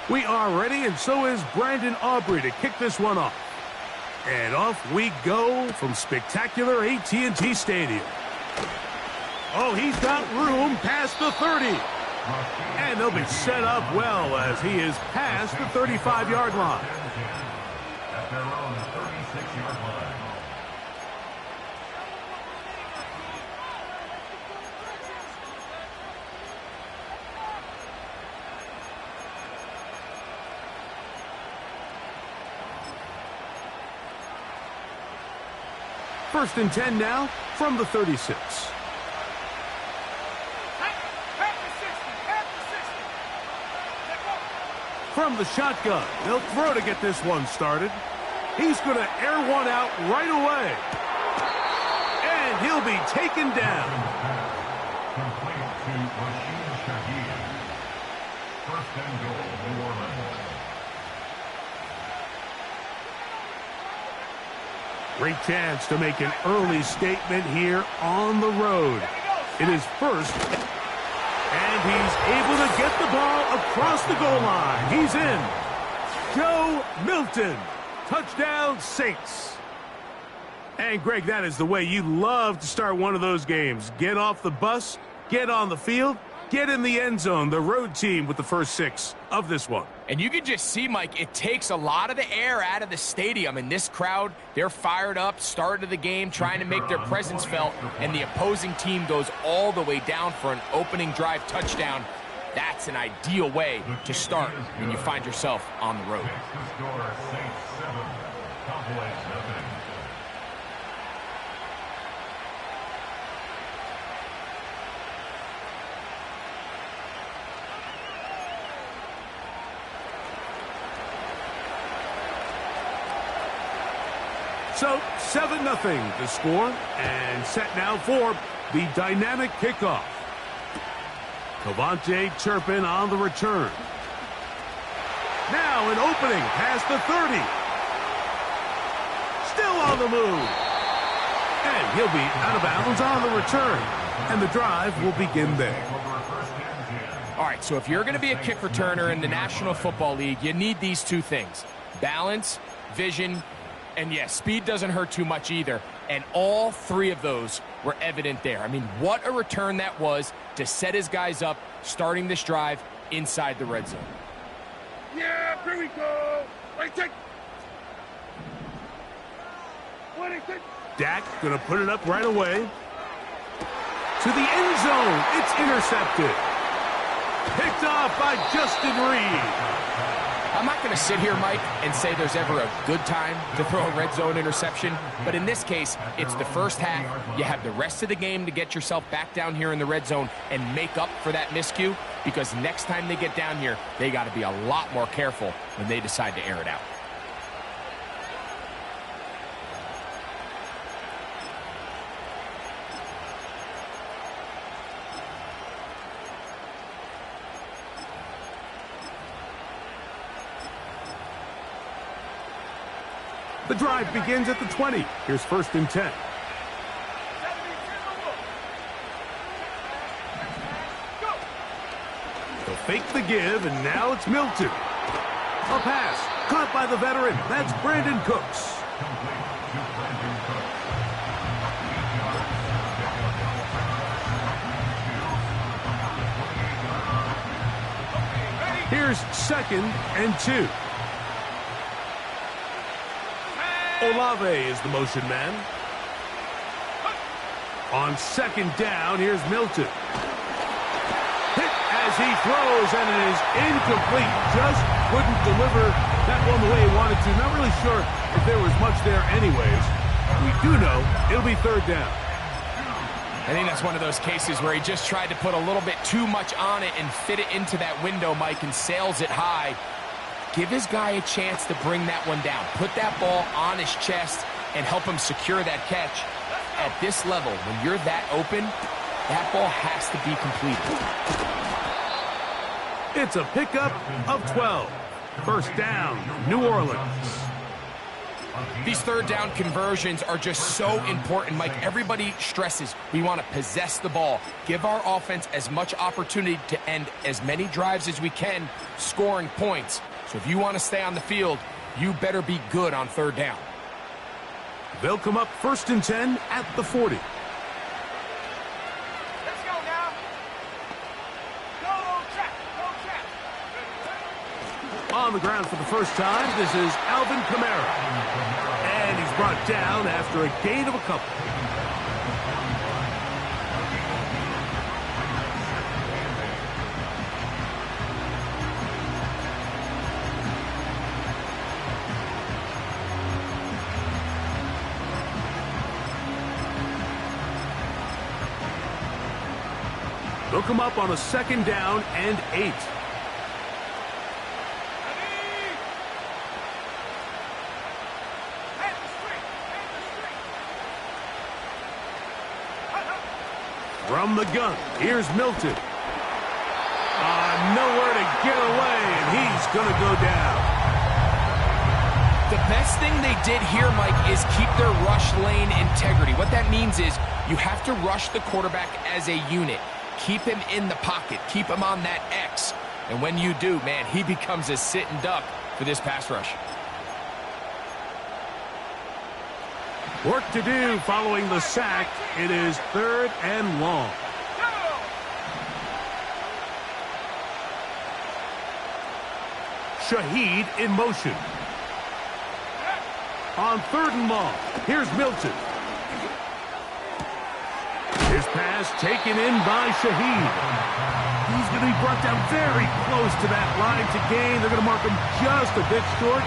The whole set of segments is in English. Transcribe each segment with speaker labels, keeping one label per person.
Speaker 1: We are ready, and so is Brandon Aubrey to kick this one off. And off we go from spectacular AT&T Stadium. Oh, he's got room past the 30. And they'll be set up well as he is past the 35-yard line.
Speaker 2: At their own 36-yard line.
Speaker 1: First and 10 now from the 36. From the shotgun, they'll throw to get this one started. He's going to air one out right away. And he'll be taken down.
Speaker 2: Complete to Rashid Shaheed. First and goal, New Orleans.
Speaker 1: Great chance to make an early statement here on the road. It is first, and he's able to get the ball across the goal line. He's in. Joe Milton. Touchdown, Saints. And, Greg, that is the way you love to start one of those games. Get off the bus, get on the field, get in the end zone. The road team with the first 6 of this one.
Speaker 3: And you can just see, Mike, it takes a lot of the air out of the stadium. And this crowd, they're fired up, start of the game, trying to make their presence felt. And the opposing team goes all the way down for an opening drive touchdown. That's an ideal way to start when you find yourself on the road.
Speaker 2: Next to score, Saints 7, Cowboys nothing.
Speaker 1: So, 7-0 the score, and set now for the dynamic kickoff. Cavante Turpin on the return. Now an opening past the 30. Still on the move. And he'll be out of bounds on the return. And the drive will begin there.
Speaker 3: All right, so if you're going to be a kick returner in the National Football League, you need these 2 things. Balance, vision, and yes, speed doesn't hurt too much either. And all 3 of those were evident there. I mean, what a return that was to set his guys up, starting this drive inside the red zone.
Speaker 1: Yeah, here we go. Dak gonna put it up right away. To the end zone. It's intercepted. Picked off by Justin Reed.
Speaker 3: I'm not going to sit here, Mike, and say there's ever a good time to throw a red zone interception, but in this case, it's the first half. You have the rest of the game to get yourself back down here in the red zone and make up for that miscue, because next time they get down here, they got to be a lot more careful when they decide to air it out.
Speaker 1: The drive begins at the 20. Here's first and 10. They'll fake the give, and now it's Milton. A pass caught by the veteran. That's Brandon Cooks. Here's second and 2. Olave is the motion man. On second down, here's Milton. Hit as he throws, and it is incomplete. Just couldn't deliver that one the way he wanted to. Not really sure if there was much there anyways. We do know it'll be third down.
Speaker 3: I think that's one of those cases where he just tried to put a little bit too much on it and fit it into that window, Mike, and sails it high. Give his guy a chance to bring that one down. Put that ball on his chest and help him secure that catch. At this level, when you're that open, that ball has to be completed.
Speaker 1: It's a pickup of 12. First down, New Orleans.
Speaker 3: These third down conversions are just so important, Mike. Everybody stresses we want to possess the ball, give our offense as much opportunity to end as many drives as we can, scoring points. So if you want to stay on the field, you better be good on third down.
Speaker 1: They'll come up 1st and 10 at the 40.
Speaker 4: Let's go now. Go, check.
Speaker 1: On the ground for the first time, this is Alvin Kamara. And he's brought down after a gain of a couple. They'll come up on a 2nd down and 8. From the gun, here's Milton. Nowhere to get away, and he's going to go down.
Speaker 3: The best thing they did here, Mike, is keep their rush lane integrity. What that means is you have to rush the quarterback as a unit. Keep him in the pocket. Keep him on that X. And when you do, man, he becomes a sitting duck for this pass rush.
Speaker 1: Work to do following the sack. It is 3rd and long. Shaheed in motion. On 3rd and long, here's Milton. His pass taken in by Shaheed. He's going to be brought down very close to that line to gain. They're going to mark him just a bit short.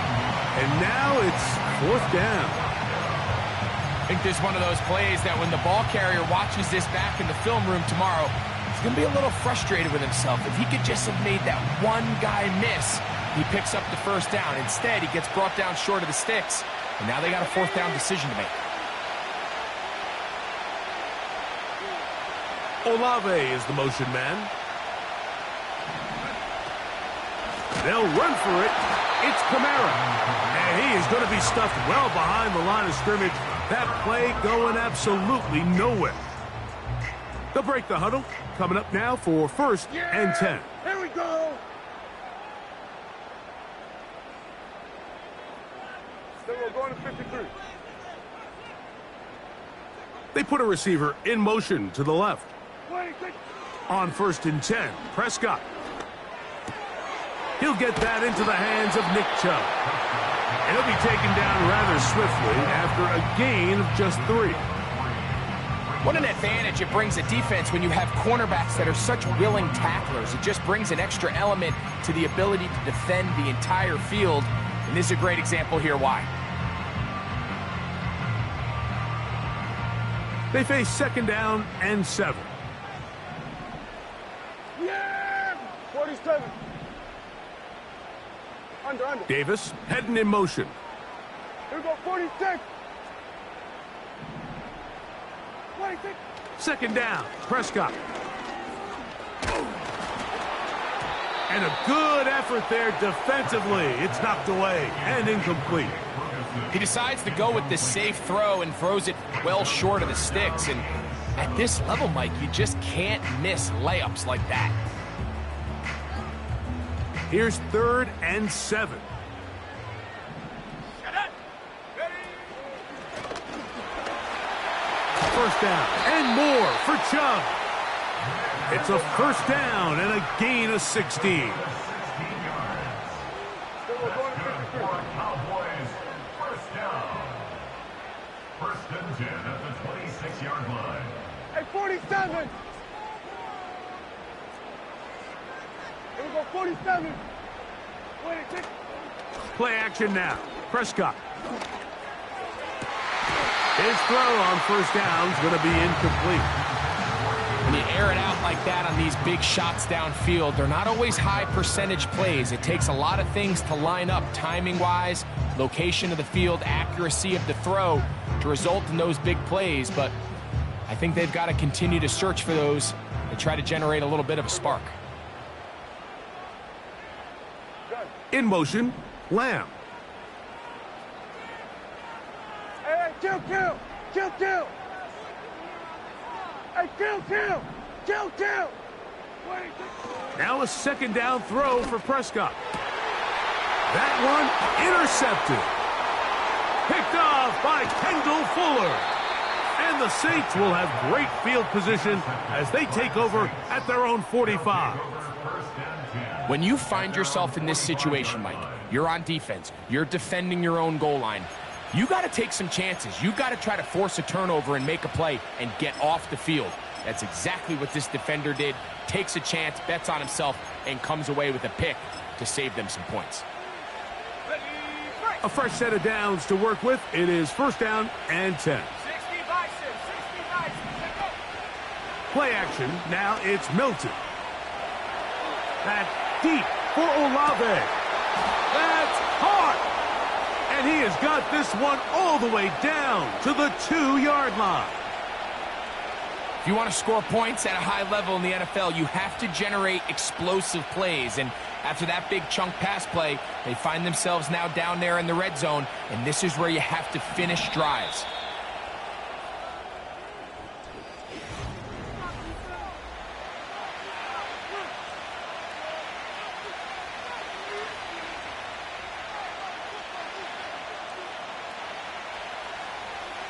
Speaker 1: And now it's 4th down.
Speaker 3: I think this is one of those plays that when the ball carrier watches this back in the film room tomorrow, he's going to be a little frustrated with himself. If he could just have made that one guy miss, he picks up the 1st down. Instead, he gets brought down short of the sticks, and now they got a 4th down decision to make.
Speaker 1: Olave is the motion man. They'll run for it. It's Kamara. And he is going to be stuffed well behind the line of scrimmage. That play going absolutely nowhere. They'll break the huddle. Coming up now for 1st and 10.
Speaker 4: Here we go. Then we're going to 53.
Speaker 1: They put a receiver in motion to the left. On 1st and 10, Prescott. He'll get that into the hands of Nick Chubb. And he'll be taken down rather swiftly after a gain of just 3.
Speaker 3: What an advantage it brings a defense when you have cornerbacks that are such willing tacklers. It just brings an extra element to the ability to defend the entire field. And this is a great example here why.
Speaker 1: They face 2nd down and 7.
Speaker 4: Yeah! 47. Under.
Speaker 1: Davis heading in motion.
Speaker 4: Here we go, 46. 26.
Speaker 1: 2nd down, Prescott. And a good effort there defensively. It's knocked away and incomplete.
Speaker 3: He decides to go with the safe throw and throws it well short of the sticks. And at this level, Mike, you just can't miss layups like that.
Speaker 1: Here's 3rd and 7. First down and more for Chubb. It's a 1st down and a gain of 16.
Speaker 2: Cowboys, 1st down. 1st and 10 at the 26-yard line.
Speaker 4: Hey, 47. Here we go, 47. 26.
Speaker 1: Play action now. Prescott. His throw on 1st down is going to be incomplete.
Speaker 3: When you air it out like that on these big shots downfield, they're not always high percentage plays. It takes a lot of things to line up timing-wise, location of the field, accuracy of the throw to result in those big plays. But I think they've got to continue to search for those and try to generate a little bit of a spark.
Speaker 1: In motion, Lamb.
Speaker 4: Kill! Hey, kill! Wait,
Speaker 1: Now a second down throw for Prescott. That one intercepted. Picked off by Kendall Fuller. And the Saints will have great field position as they take over at their own 45.
Speaker 3: When you find yourself in this situation, Mike, you're on defense, you're defending your own goal line, you got to take some chances. You got to try to force a turnover and make a play and get off the field. That's exactly what this defender did. Takes a chance, bets on himself, and comes away with a pick to save them some points.
Speaker 1: A fresh set of downs to work with. It is first down and 10. Play action. Now it's Milton. That's deep for Olave. That's hard. And he has got this one all the way down to the 2-yard line.
Speaker 3: If you want to score points at a high level in the NFL, you have to generate explosive plays. And after that big chunk pass play, they find themselves now down there in the red zone. And this is where you have to finish drives.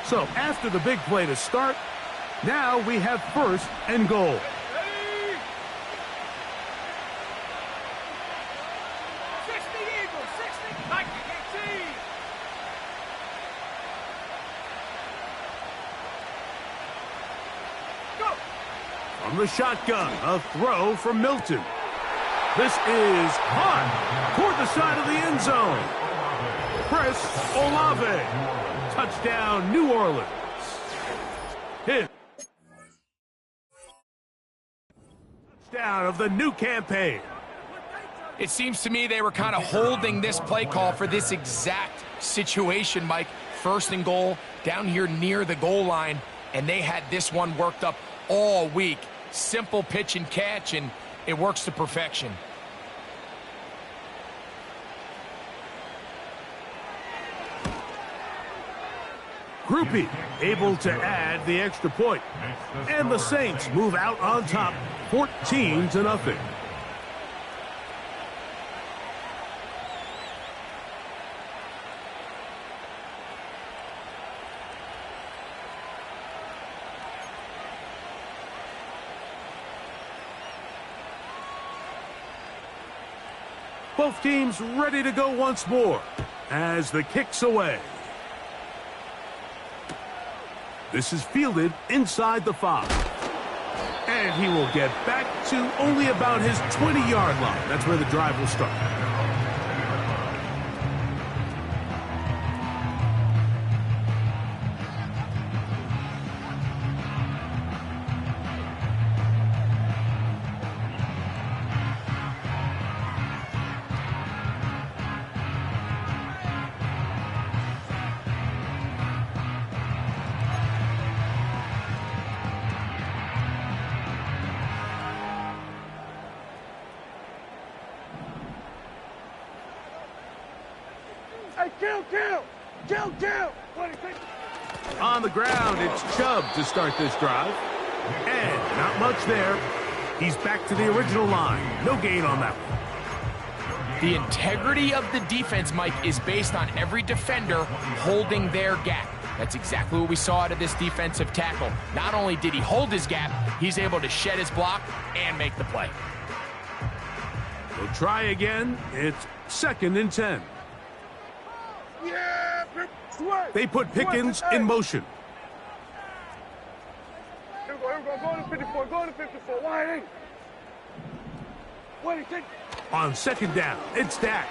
Speaker 1: So after the big play to start, now we have first and goal. From the shotgun, a throw from Milton. This is hot toward the side of the end zone. Chris Olave. Touchdown, New Orleans. Hit. Touchdown of the new campaign.
Speaker 3: It seems to me they were kind of holding this play call for this exact situation, Mike. First and goal, down here near the goal line, and they had this one worked up all week. Simple pitch and catch, and it works to perfection.
Speaker 1: Groupie able to add the extra point. And the Saints move out on top, 14-0. Both teams ready to go once more as the kick's away. This is fielded inside the 5. And he will get back to only about his 20-yard line. That's where the drive will start.
Speaker 4: Kill!
Speaker 1: On the ground, it's Chubb to start this drive. And not much there. He's back to the original line. No gain on that one.
Speaker 3: The integrity of the defense, Mike, is based on every defender holding their gap. That's exactly what we saw out of this defensive tackle. Not only did he hold his gap, he's able to shed his block and make the play.
Speaker 1: We'll try again. It's second and 10.
Speaker 4: Yeah,
Speaker 1: They put Pickens in motion.
Speaker 4: Here we go. Go to 54. Go to 54. Wide. Take.
Speaker 1: On second down, it's Dak.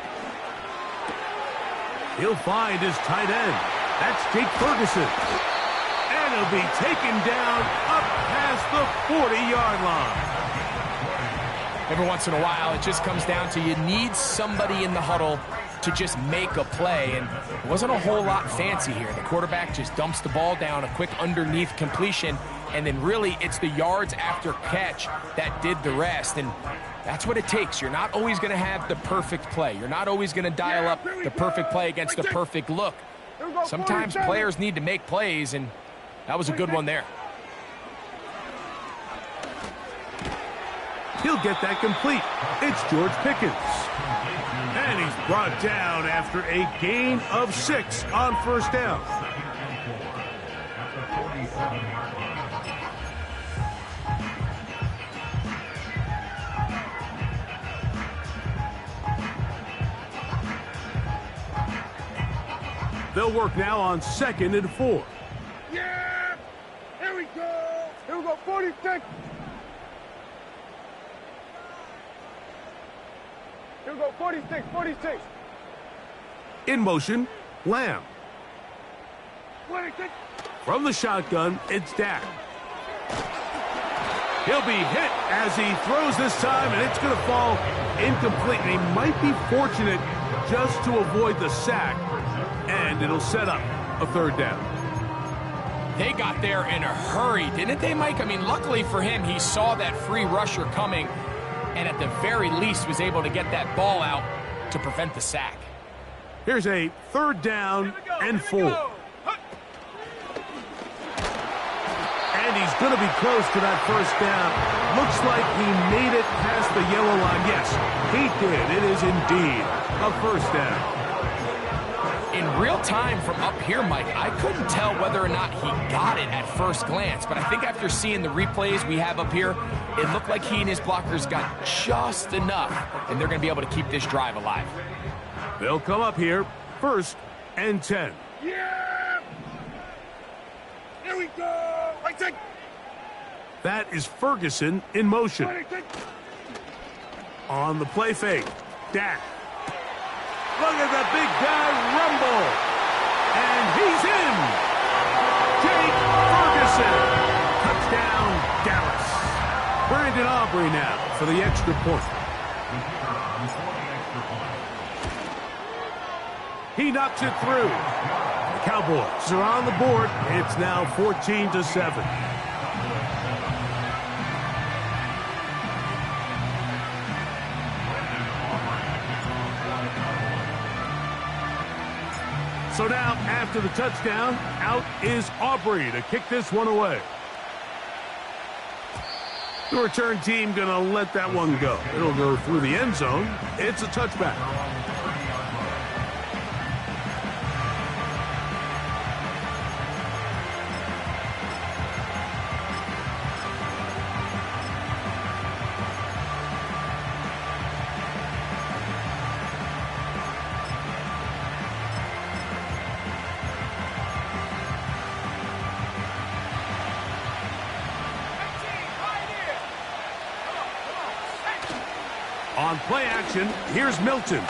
Speaker 1: He'll find his tight end. That's Jake Ferguson. And he'll be taken down up past the 40-yard line.
Speaker 3: Every once in a while, it just comes down to you need somebody in the huddle to just make a play, and it wasn't a whole lot fancy here. The quarterback just dumps the ball down, a quick underneath completion, and then really it's the yards after catch that did the rest, and that's what it takes. You're not always going to have the perfect play. You're not always going to dial up the perfect play against the perfect look, Sometimes players need to make plays, and that was a good one there.
Speaker 1: He'll get that complete. It's George Pickens. And he's brought down after a gain of 6 on first down. They'll work now on 2nd and 4.
Speaker 4: Yeah! Here we go! Here we go, 46! Here we go, 46, 46!
Speaker 1: In motion, Lamb.
Speaker 4: 26!
Speaker 1: From the shotgun, it's Dak. He'll be hit as he throws this time, and it's going to fall incomplete. And he might be fortunate just to avoid the sack, and it'll set up a 3rd down.
Speaker 3: They got there in a hurry, didn't they, Mike? I mean, luckily for him, he saw that free rusher coming, and at the very least was able to get that ball out to prevent the sack.
Speaker 1: Here's a 3rd down and 4. And he's going to be close to that 1st down. Looks like he made it past the yellow line. Yes, he did. It is indeed a 1st down.
Speaker 3: In real time from up here, Mike, I couldn't tell whether or not he got it at first glance, but I think after seeing the replays we have up here, it looked like he and his blockers got just enough, and they're going to be able to keep this drive alive.
Speaker 1: They'll come up here, 1st and 10.
Speaker 4: Yeah! Here we go! Right side!
Speaker 1: That is Ferguson in motion.
Speaker 4: 26!
Speaker 1: On the play fake, Dak. Look at the big guy rumble. And he's in. Jake Ferguson. Touchdown, Dallas. Brandon Aubrey now for the extra point. He knocks it through. The Cowboys are on the board. It's now 14-7. So now, after the touchdown, out is Aubrey to kick this one away. The return team going to let that one go. It'll go through the end zone. It's a touchback. On play action, here's Milton.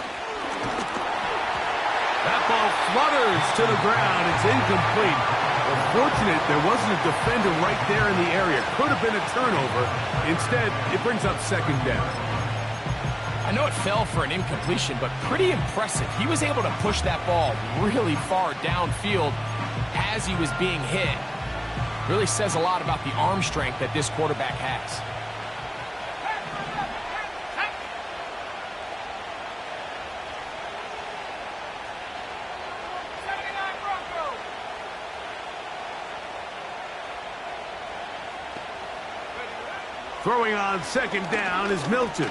Speaker 1: That ball flutters to the ground. It's incomplete. Unfortunate there wasn't a defender right there in the area. Could have been a turnover. Instead, it brings up 2nd down.
Speaker 3: I know it fell for an incompletion, but pretty impressive. He was able to push that ball really far downfield as he was being hit. Really says a lot about the arm strength that this quarterback has.
Speaker 1: Throwing on 2nd down is Milton.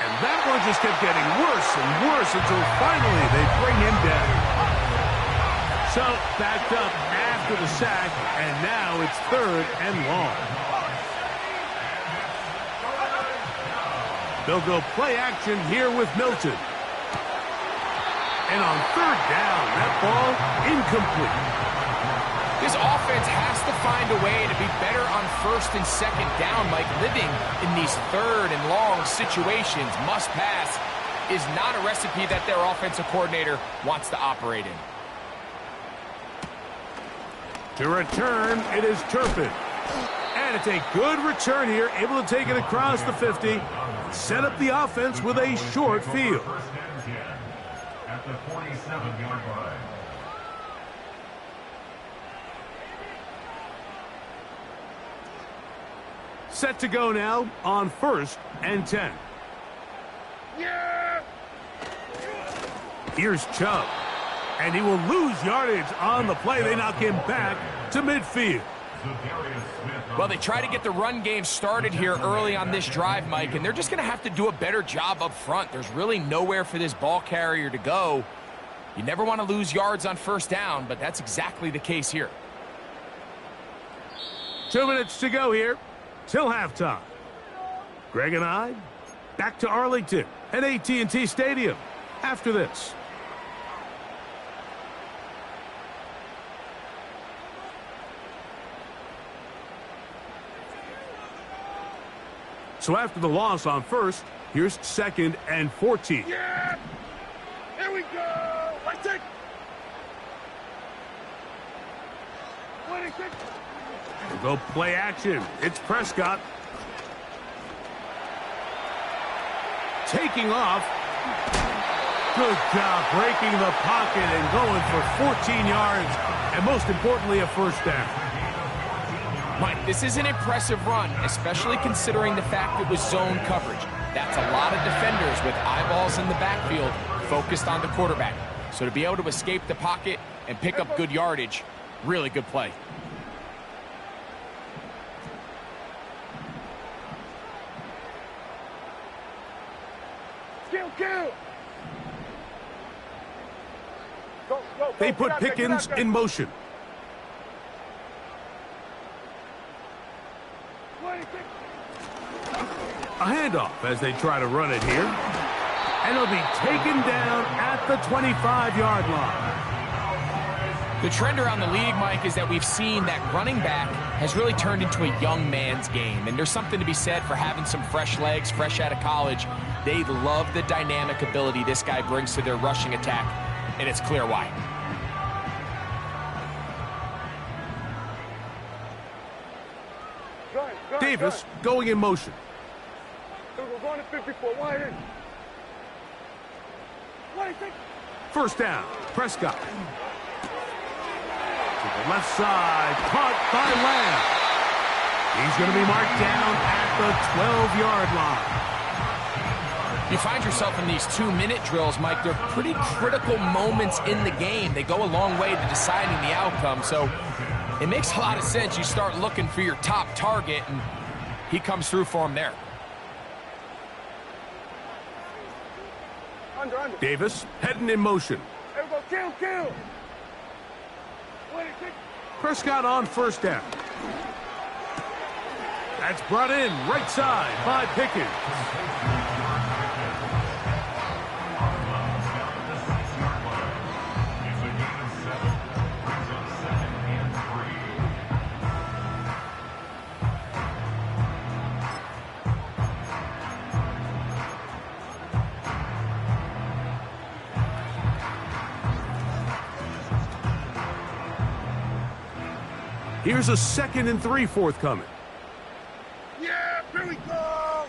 Speaker 1: And that one just kept getting worse and worse until finally they bring him down. So backed up after the sack, and now it's 3rd and long. They'll go play action here with Milton. And on 3rd down, that ball incomplete.
Speaker 3: This offense has to find a way to be better on 1st and 2nd down, Mike. Living in these 3rd and long situations, must pass, is not a recipe that their offensive coordinator wants to operate in.
Speaker 1: To return, it is Turpin. And it's a good return here, able to take it across the 50, set up the offense with a short field.
Speaker 2: At the 47-yard line.
Speaker 1: Set to go now on 1st and 10.
Speaker 4: Yeah!
Speaker 1: Here's Chubb. And he will lose yardage on the play. They knock him back to midfield.
Speaker 3: Well, they try to get the run game started here early on this drive, Mike, and they're just going to have to do a better job up front. There's really nowhere for this ball carrier to go. You never want to lose yards on first down, but that's exactly the case here.
Speaker 1: 2 minutes to go here till halftime. Greg and I back to Arlington at AT&T Stadium after this. So after the loss on first, here's 2nd and 14.
Speaker 4: Yeah! Here we go! Let's take... 26.
Speaker 1: We'll go play action. It's Prescott. Taking off. Good job breaking the pocket and going for 14 yards. And most importantly, a first down.
Speaker 3: Mike, this is an impressive run, especially considering the fact it was zone coverage. That's a lot of defenders with eyeballs in the backfield focused on the quarterback. So to be able to escape the pocket and pick up good yardage, really good play.
Speaker 4: Kill! Go,
Speaker 1: They put Pickens in motion.
Speaker 4: 26.
Speaker 1: A handoff as they try to run it here. And it'll be taken down at the 25-yard line.
Speaker 3: The trend around the league, Mike, is that we've seen that running back has really turned into a young man's game. And there's something to be said for having some fresh legs, fresh out of college. They love the dynamic ability this guy brings to their rushing attack, and it's clear why.
Speaker 1: Davis going in motion.
Speaker 4: We're going to 54. Wide in. 26.
Speaker 1: First down, Prescott. To the left side, caught by Lamb. He's going to be marked down at the 12-yard line.
Speaker 3: You find yourself in these 2-minute drills, Mike. They're pretty critical moments in the game. They go a long way to deciding the outcome, so it makes a lot of sense. You start looking for your top target, and he comes through for him there.
Speaker 4: Under.
Speaker 1: Davis heading in motion.
Speaker 4: There we go. Kill. 26.
Speaker 1: Prescott on first down. That's brought in right side by Pickens. Here's a 2nd and 3 forthcoming.
Speaker 4: Yeah, here we go.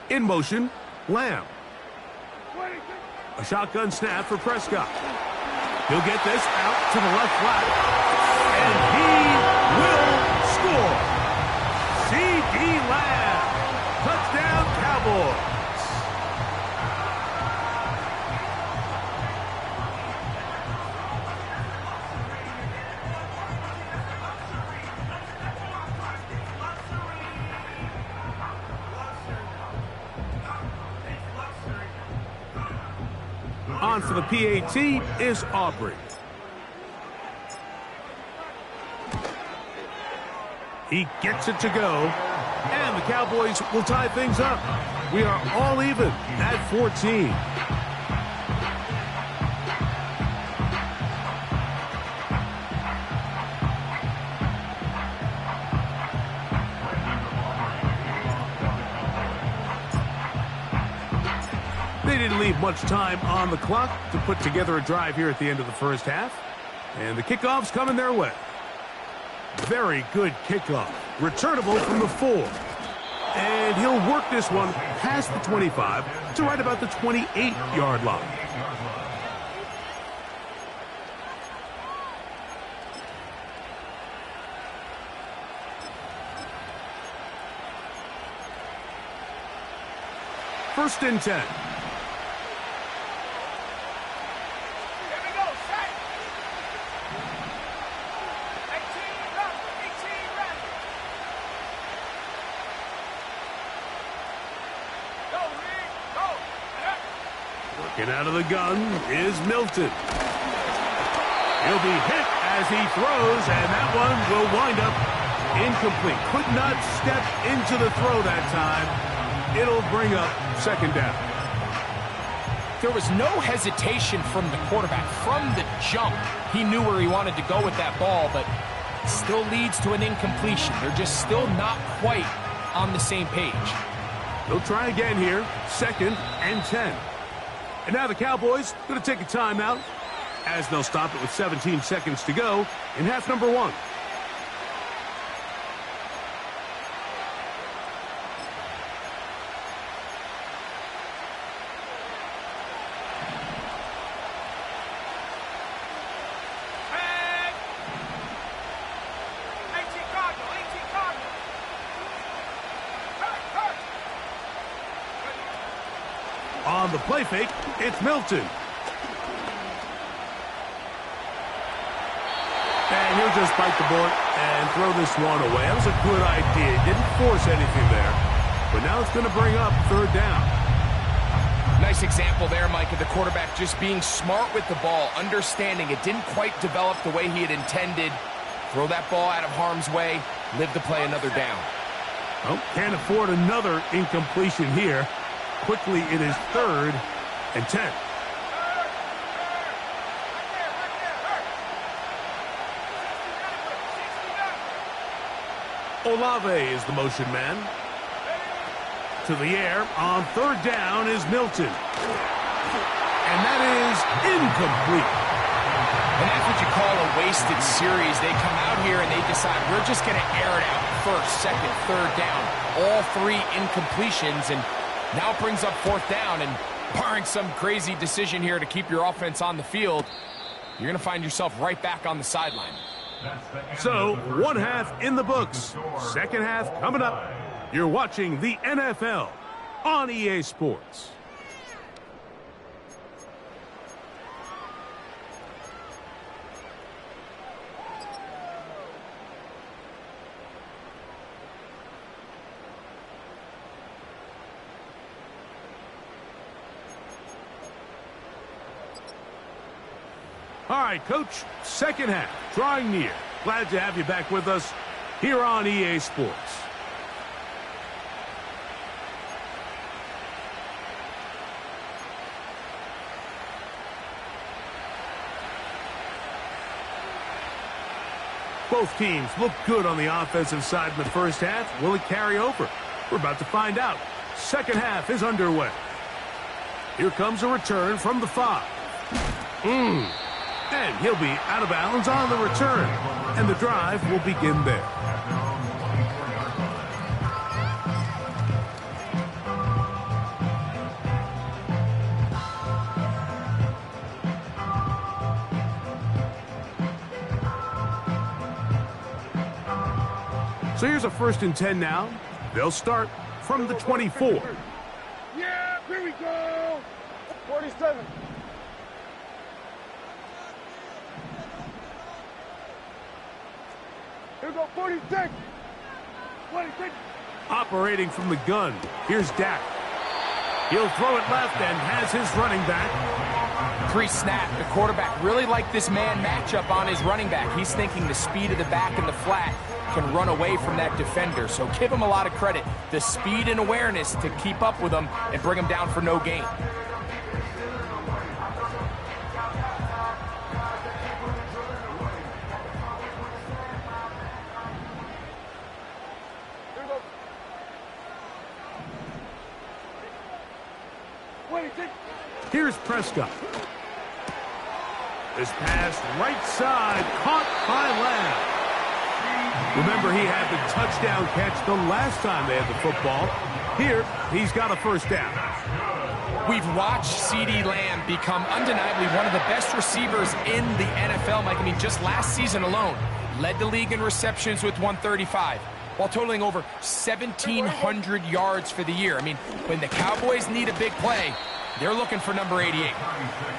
Speaker 1: In motion, Lamb.
Speaker 4: 26.
Speaker 1: A shotgun snap for Prescott. He'll get this out to the left flat. And he will score. C.D. Lamb. Touchdown, Cowboys. On for the PAT is Aubrey. He gets it to go, and the Cowboys will tie things up. We are all even at 14. They didn't leave much time on the clock to put together a drive here at the end of the first half. And the kickoff's coming their way. Very good kickoff. Returnable from the 4. And he'll work this one past the 25 to right about the 28-yard line. First and 10. Working out of the gun is Milton. He'll be hit as he throws, and that one will wind up incomplete. Could not step into the throw that time. It'll bring up second down.
Speaker 3: There was no hesitation from the quarterback. From the jump, he knew where he wanted to go with that ball, but still leads to an incompletion. They're just still not quite on the same page.
Speaker 1: They'll try again here. Second and 10. And now the Cowboys going to take a timeout as they'll stop it with 17 seconds to go in half number 1. On the play fake, it's Milton. And he'll just bite the bullet and throw this one away. That was a good idea. Didn't force anything there. But now it's going to bring up third down.
Speaker 3: Nice example there, Mike, of the quarterback just being smart with the ball, understanding it didn't quite develop the way he had intended. Throw that ball out of harm's way, live to play another down.
Speaker 1: Oh, can't afford another incompletion here. Quickly, it is third and 10. Olave is the motion man. To the air on third down is Milton. And that is incomplete.
Speaker 3: And that's what you call a wasted series. They come out here and they decide we're just going to air it out. First, second, third down. All three incompletions, and now it brings up fourth down, and barring some crazy decision here to keep your offense on the field, you're going to find yourself right back on the sideline.
Speaker 1: So, one half in the books. Second half coming up. You're watching the NFL on EA Sports. All right, Coach, second half, drawing near. Glad to have you back with us here on EA Sports. Both teams look good on the offensive side in the first half. Will it carry over? We're about to find out. Second half is underway. Here comes a return from the 5. And he'll be out of bounds on the return. And the drive will begin there. So here's a first and 10 now. They'll start from the 24.
Speaker 4: Yeah, here we go. 47. Here we go, 46. 26.
Speaker 1: Operating from the gun, here's Dak. He'll throw it left and has his running back.
Speaker 3: Pre-snap, the quarterback really liked this man matchup on his running back. He's thinking the speed of the back in the flat can run away from that defender. So give him a lot of credit. The speed and awareness to keep up with him and bring him down for no gain.
Speaker 1: Here's Prescott. This pass right side caught by Lamb. Remember, he had the touchdown catch the last time they had the football. Here, he's got a first down.
Speaker 3: We've watched CeeDee Lamb become undeniably one of the best receivers in the NFL, Mike. I mean, just last season alone, led the league in receptions with 135. while totaling over 1,700 yards for the year. I mean, when the Cowboys need a big play, they're looking for number 88.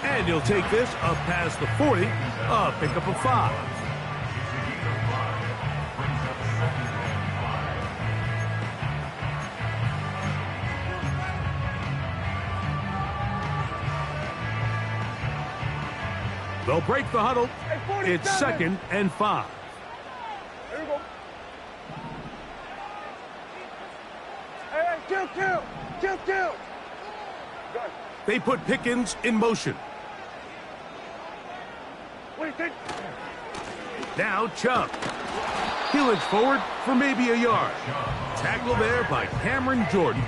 Speaker 1: And he'll take this up past the 40, a pickup of 5. They'll break the huddle. It's 2nd and 5.
Speaker 4: Here we go. Hey, kill. Go.
Speaker 1: They put Pickens in motion.
Speaker 4: What do you think?
Speaker 1: Now Chubb. He'll inch forward for maybe a yard. Tackle there by Cameron Jordan.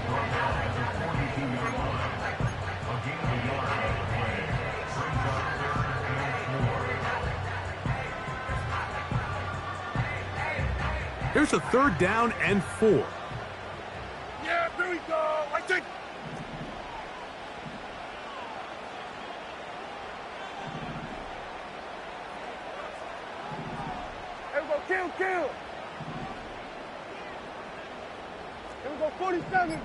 Speaker 1: Here's a 3rd down and 4.
Speaker 4: Yeah, here we go. I think. Here we go. Kill. Here we go. 47.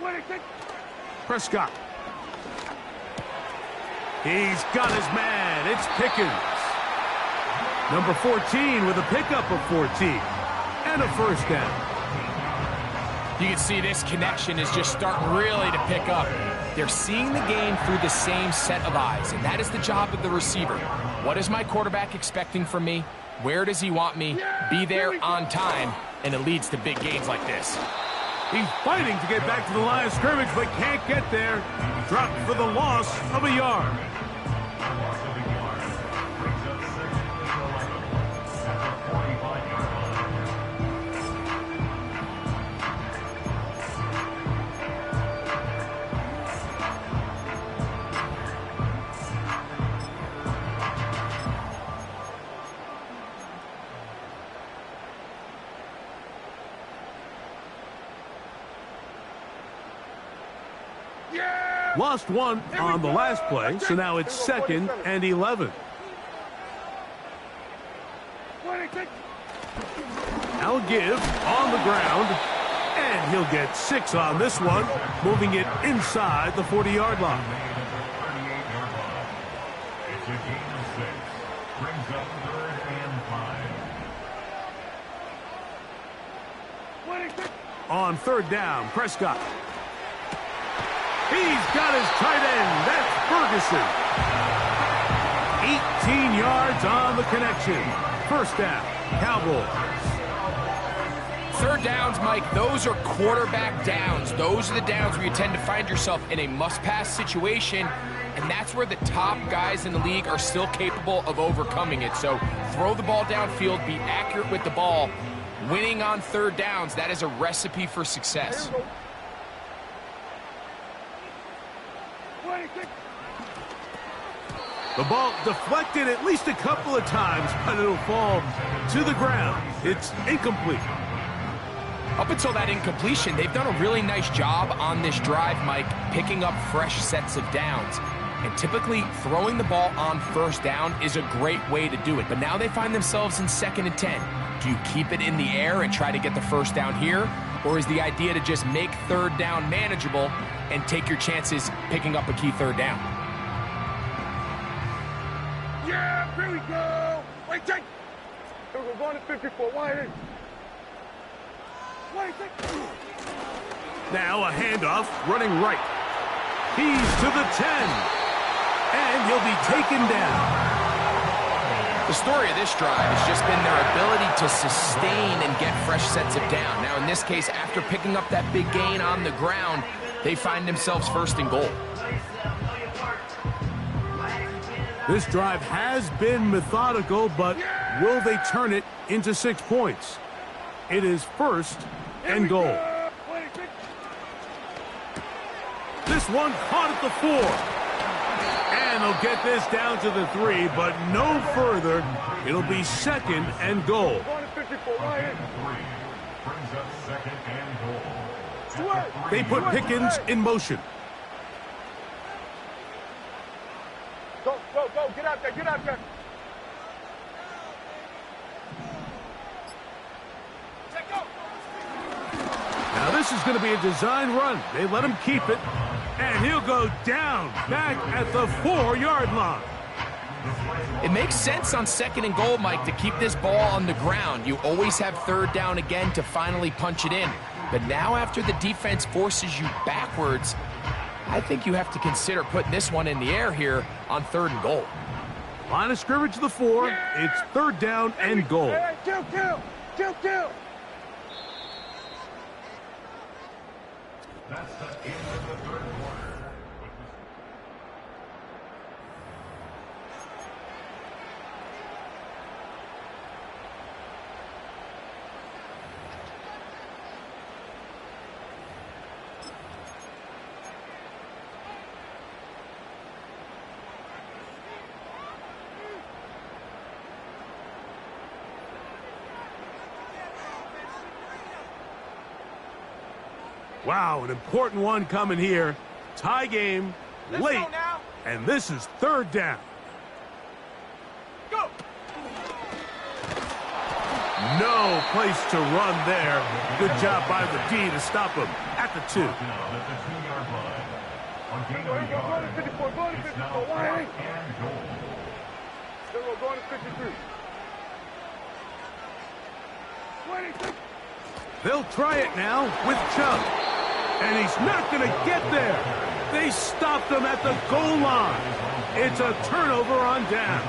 Speaker 4: What do you think?
Speaker 1: Prescott. He's got his man. It's Pickens. Number 14 with a pickup of 14. And a 1st down.
Speaker 3: You can see this connection is just starting really to pick up. They're seeing the game through the same set of eyes, and that is the job of the receiver. What is my quarterback expecting from me? Where does he want me? Be there on time, and it leads to big gains like this.
Speaker 1: He's fighting to get back to the line of scrimmage, but can't get there. Dropped for the loss of a yard. Lost one on the last play, so now it's 2nd and 11. Now give on the ground, and he'll get 6 on this one, moving it inside the 40-yard line.
Speaker 2: It's a gain of 6. Brings up 3rd and 5.
Speaker 1: On 3rd down, Prescott. He's got his tight end. That's Ferguson. 18 yards on the connection. 1st down, Cowboys.
Speaker 3: 3rd downs, Mike, those are quarterback downs. Those are the downs where you tend to find yourself in a must-pass situation, and that's where the top guys in the league are still capable of overcoming it. So throw the ball downfield, be accurate with the ball. Winning on 3rd downs, that is a recipe for success.
Speaker 1: The ball deflected at least a couple of times, but it'll fall to the ground. It's incomplete.
Speaker 3: Up until that incompletion, they've done a really nice job on this drive, Mike, picking up fresh sets of downs. And typically, throwing the ball on 1st down is a great way to do it. But now they find themselves in 2nd and 10. Do you keep it in the air and try to get the 1st down here? Or is the idea to just make 3rd down manageable and take your chances picking up a key 3rd down?
Speaker 4: Yeah, here we go. Wait, take. Here we go, going to 54. Wide.
Speaker 1: Now a handoff, running right. He's to the 10. And he'll be taken down.
Speaker 3: The story of this drive has just been their ability to sustain and get fresh sets of down. Now, in this case, after picking up that big gain on the ground, they find themselves 1st and goal.
Speaker 1: This drive has been methodical, but will they turn it into 6 points? It is 1st and goal. This one caught at the 4. And they'll get this down to the 3, but no further. It'll be 2nd and goal. They put Pickens in motion.
Speaker 4: Go. Get out there.
Speaker 1: Now this is going to be a design run. They let him keep it, and he'll go down back at the 4-yard line.
Speaker 3: It makes sense on 2nd and goal, Mike, to keep this ball on the ground. You always have 3rd down again to finally punch it in. But now after the defense forces you backwards, I think you have to consider putting this one in the air here on 3rd and goal.
Speaker 1: Line of scrimmage to the 4. It's 3rd down and goal.
Speaker 4: Hey, kill.
Speaker 2: That's the end of the 3rd quarter.
Speaker 1: Wow, an important one coming here. Tie game, late, and this is 3rd down.
Speaker 4: Go!
Speaker 1: No place to run there. Good job by the D to stop him at the 2.
Speaker 2: Now at the 2-yard line. On gain of
Speaker 4: Go
Speaker 2: yard,
Speaker 4: to 54, go to
Speaker 2: it's
Speaker 4: 54.
Speaker 2: now
Speaker 4: Why?
Speaker 2: 4th and goal.
Speaker 4: We're going to 53. 26.
Speaker 1: They'll try it now with Chubb. And he's not going to get there. They stopped him at the goal line. It's a turnover on down.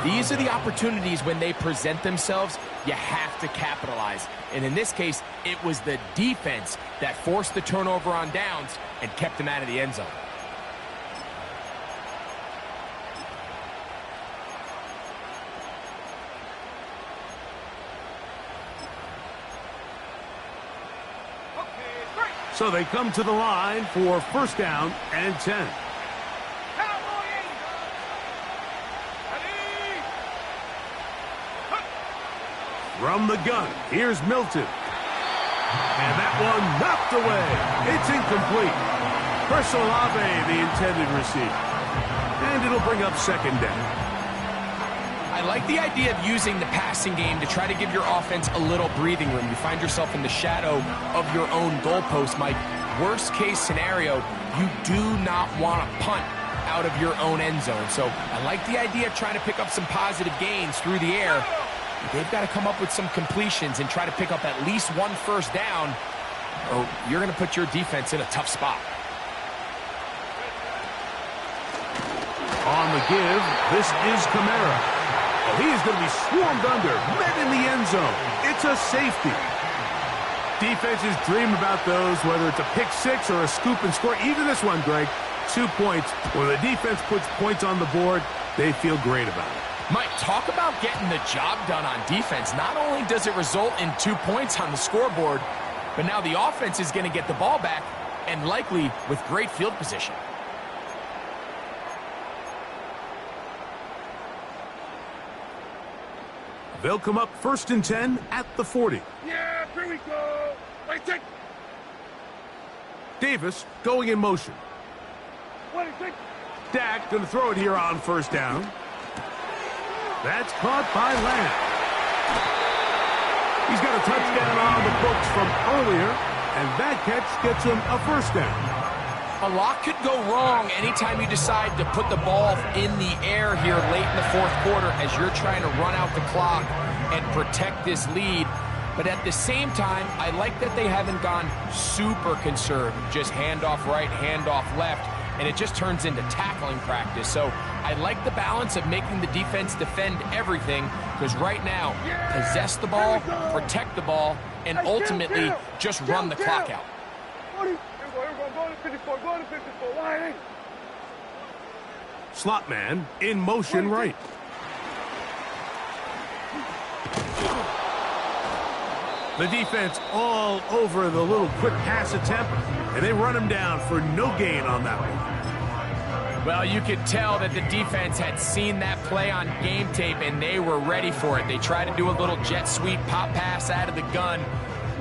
Speaker 3: These are the opportunities when they present themselves, you have to capitalize. And in this case, it was the defense that forced the turnover on downs and kept them out of the end zone.
Speaker 1: So they come to the line for 1st down and 10. From the gun, here's Milton. And that one knocked away. It's incomplete. Chris Olave, the intended receiver. And it'll bring up 2nd down.
Speaker 3: I like the idea of using the passing game to try to give your offense a little breathing room. You find yourself in the shadow of your own goalpost, Mike. Worst case scenario, you do not want to punt out of your own end zone. So I like the idea of trying to pick up some positive gains through the air. They've got to come up with some completions and try to pick up at least 1 1st down, or you're going to put your defense in a tough spot.
Speaker 1: On the give, this is Kamara. Oh, he is going to be swarmed under, met in the end zone. It's a safety. Defenses dream about those, whether it's a pick 6 or a scoop and score. Even this one, Greg, 2 points. When the defense puts points on the board, they feel great about it.
Speaker 3: Mike, talk about getting the job done on defense. Not only does it result in 2 points on the scoreboard, but now the offense is going to get the ball back, and likely with great field position.
Speaker 1: They'll come up 1st and 10 at the 40.
Speaker 4: Yeah, here we go. Wait, take.
Speaker 1: Davis going in motion.
Speaker 4: 26.
Speaker 1: Dak going to throw it here on 1st down. That's caught by Lamb. He's got a touchdown on the books from earlier, and that catch gets him a 1st down.
Speaker 3: A lot could go wrong anytime you decide to put the ball in the air here late in the 4th quarter as you're trying to run out the clock and protect this lead. But at the same time, I like that they haven't gone super conservative, just handoff right, handoff left, and it just turns into tackling practice. So I like the balance of making the defense defend everything, because right now, possess the ball, protect the ball, and ultimately just run the clock out.
Speaker 4: Go to 54, go to 54. Why?
Speaker 1: Slot man in motion right. The defense all over the little quick pass attempt, and they run him down for no gain on that one.
Speaker 3: Well, you could tell that the defense had seen that play on game tape, and they were ready for it. They tried to do a little jet sweep pop pass out of the gun.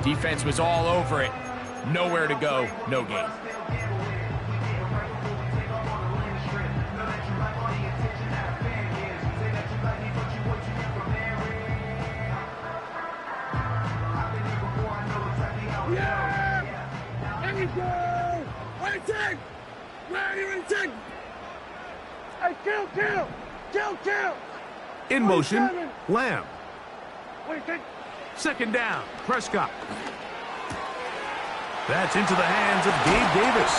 Speaker 3: Defense was all over it. Nowhere to go, no gain.
Speaker 4: Yeah! There we go! Waiting! Waiting! Hey, kill!
Speaker 1: In motion,
Speaker 4: 27.
Speaker 1: Lamb.
Speaker 4: Waiting!
Speaker 1: Second down, Prescott. That's into the hands of Gabe Davis.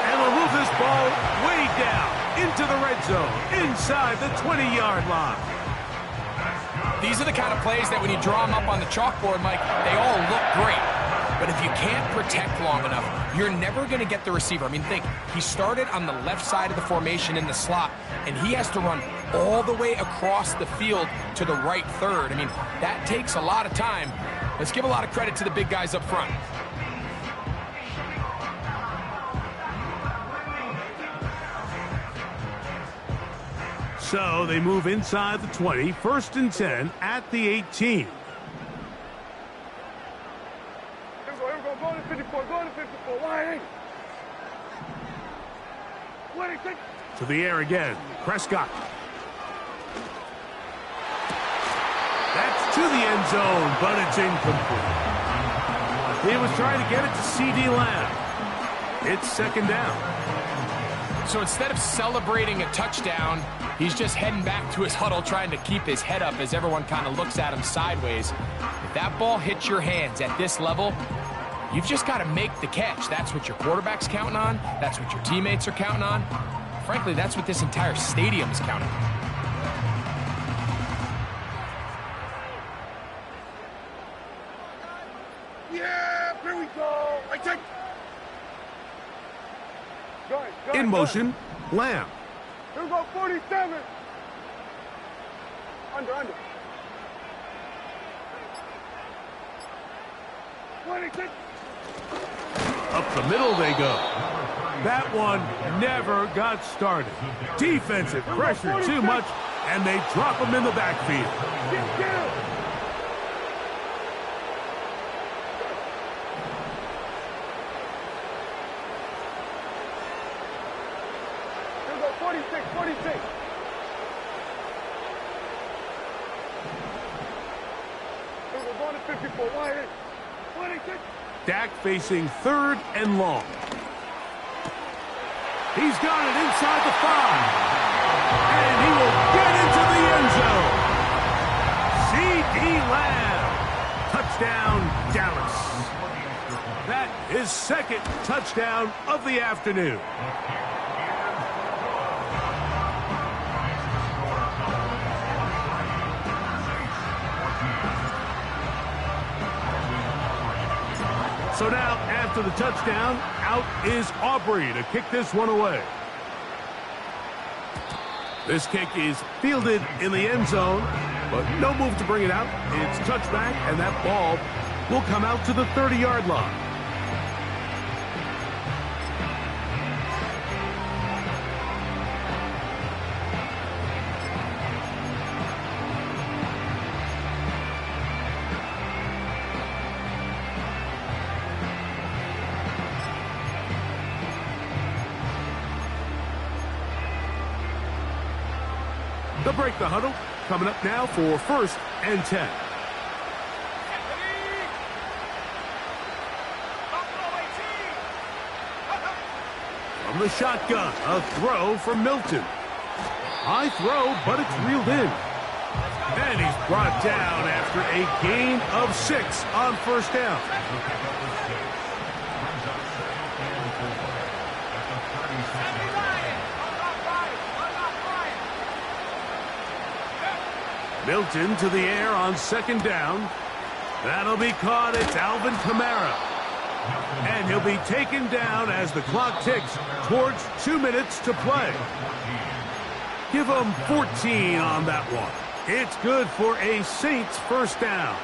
Speaker 1: And they'll move this ball way down into the red zone, inside the 20-yard line.
Speaker 3: These are the kind of plays that when you draw them up on the chalkboard, Mike, they all look great. But if you can't protect long enough, you're never going to get the receiver. I mean, think, he started on the left side of the formation in the slot, and he has to run all the way across the field to the right third. I mean, that takes a lot of time. Let's give a lot of credit to the big guys up front.
Speaker 1: So they move inside the 20, 1st and 10 at the 18.
Speaker 4: Here we go. Go to 54. Why? Waiting!
Speaker 1: To the air again, Prescott. That's to the end zone, but it's incomplete. He was trying to get it to C.D. Lamb. It's second down.
Speaker 3: So instead of celebrating a touchdown, he's just heading back to his huddle trying to keep his head up as everyone kind of looks at him sideways. If that ball hits your hands at this level, you've just got to make the catch. That's what your quarterback's counting on. That's what your teammates are counting on. Frankly, that's what this entire stadium is counting on.
Speaker 4: Yeah, here we go. Waiting! Go
Speaker 1: In motion, Lamb.
Speaker 4: Here we go, 47. Under. Waiting!
Speaker 1: Up the middle they go. That one never got started. Defensive pressure too much, and they drop him in the backfield.
Speaker 4: Get down! Here we go, 46. Here we go, going to 54. Why? 26.
Speaker 1: Dak facing 3rd and long. He's got it inside the 5. And he will get into the end zone. C.D. Lamb. Touchdown, Dallas. That is second touchdown of the afternoon. So now, after the touchdown, out is Aubrey to kick this one away. This kick is fielded in the end zone, but no move to bring it out. It's touchback, and that ball will come out to the 30-yard line. They'll break the huddle. Coming up now for 1st and 10. From the shotgun, a throw from Milton. High throw, but it's reeled in. And he's brought down after a gain of 6 on 1st down. Milton to the air on 2nd down. That'll be caught. It's Alvin Kamara. And he'll be taken down as the clock ticks towards 2 minutes to play. Give him 14 on that one. It's good for a Saints 1st down.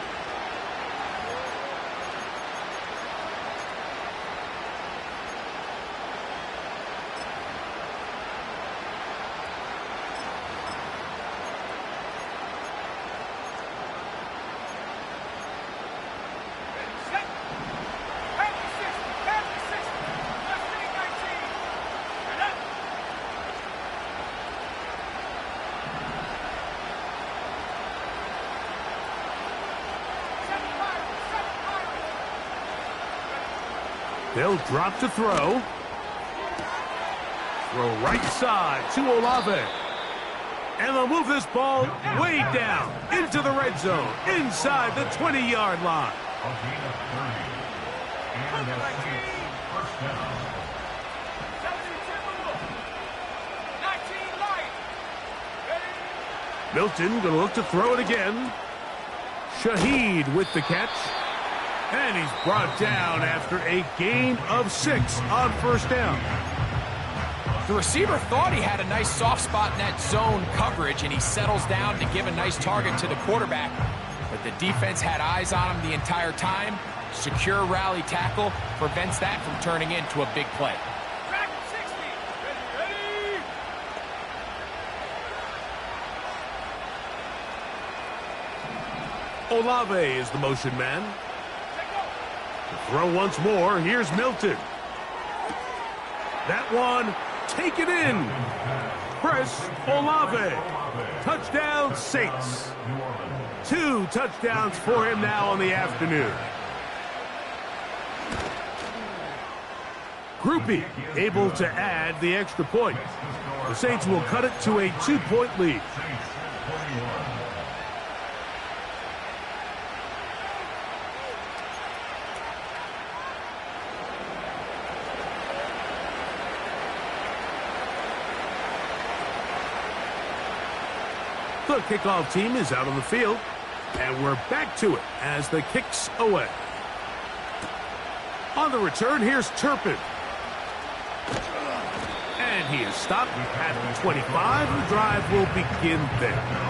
Speaker 1: They'll drop to throw. Throw right side to Olave. And they'll move this ball way down into the red zone, inside the 20-yard line.
Speaker 2: A gain of 30. And the Saints first down.
Speaker 1: Milton going to look to throw it again. Shaheed with the catch. And he's brought down after a gain of 6 on first down.
Speaker 3: The receiver thought he had a nice soft spot in that zone coverage, and he settles down to give a nice target to the quarterback. But the defense had eyes on him the entire time. Secure rally tackle prevents that from turning into a big play.
Speaker 1: Olave is the motion man. To throw once more, here's Milton. That one, take it in. Chris Olave. Touchdown, Saints. 2 touchdowns for him now on the afternoon. Groupie able to add the extra point. The Saints will cut it to a 2-point lead. The kickoff team is out on the field, and we're back to it as the kick's away. On the return, here's Turpin. And he is stopped at the 25. The drive will begin there.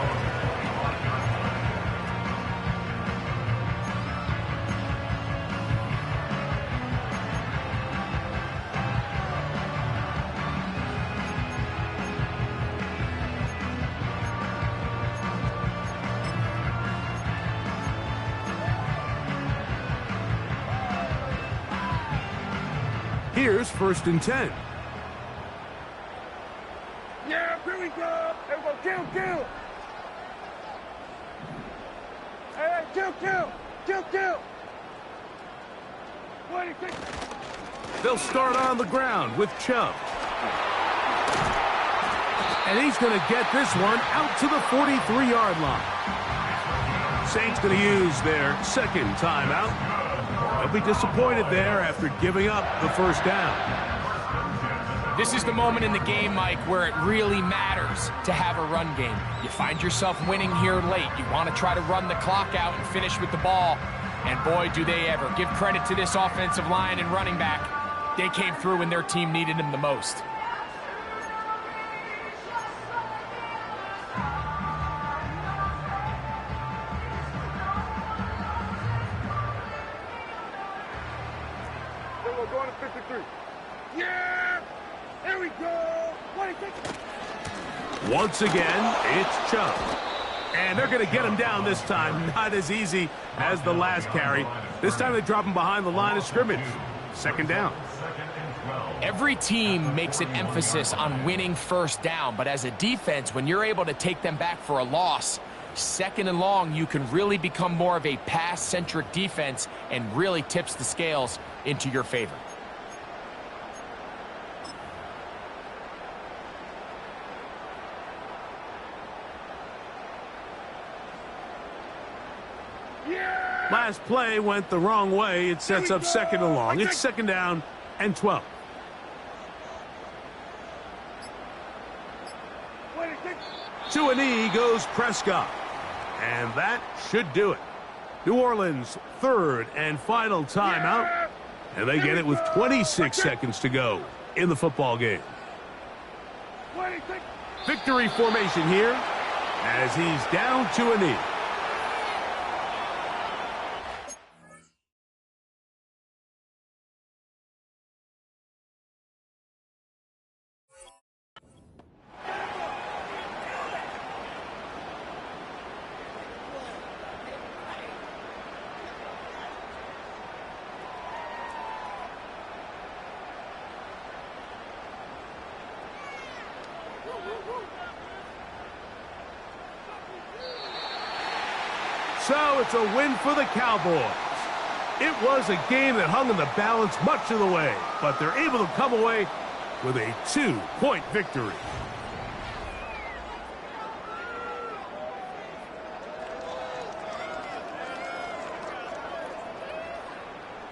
Speaker 1: Here's 1st and 10.
Speaker 4: Yeah, here we go. Everyone, kill. Hey, kill. 26.
Speaker 1: They'll start on the ground with Chubb. And he's going to get this one out to the 43-yard line. Saints going to use their second timeout. They'll be disappointed there after giving up the first down.
Speaker 3: This is the moment in the game, Mike, where it really matters to have a run game. You find yourself winning here late. You want to try to run the clock out and finish with the ball. And boy, do they ever. Give credit to this offensive line and running back. They came through when their team needed them the most.
Speaker 4: We're going to 53. Yeah! Here we go! 26.
Speaker 1: Once again, it's Chubb. And they're going to get him down this time. Not as easy as the last carry. This time they drop him behind the line of scrimmage. 2nd down.
Speaker 3: Every team makes an emphasis on winning first down, but as a defense, when you're able to take them back for a loss, 2nd and long, you can really become more of a pass-centric defense and really tips the scales into your favor.
Speaker 4: Yeah!
Speaker 1: Last play went the wrong way. It sets up 2nd and long. It's 2nd down and 12.
Speaker 4: 26.
Speaker 1: To a knee goes Prescott. And that should do it. New Orleans' 3rd and final timeout. And they get it with 26 seconds to go in the football game.
Speaker 4: 26.
Speaker 1: Victory formation here as he's down to a knee. So it's a win for the Cowboys. It was a game that hung in the balance much of the way, but they're able to come away with a 2-point victory.